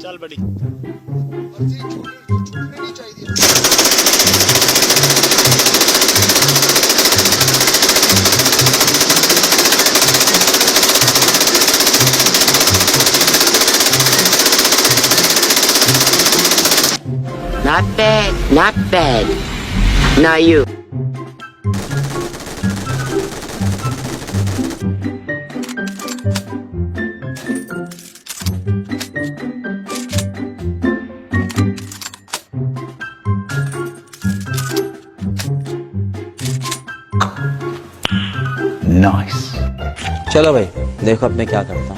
चल बड़ी छूटने नहीं चाहिए। Not bad, not bad. Now you. Nice. चलो भाई देखो अब मैं क्या करता हूँ।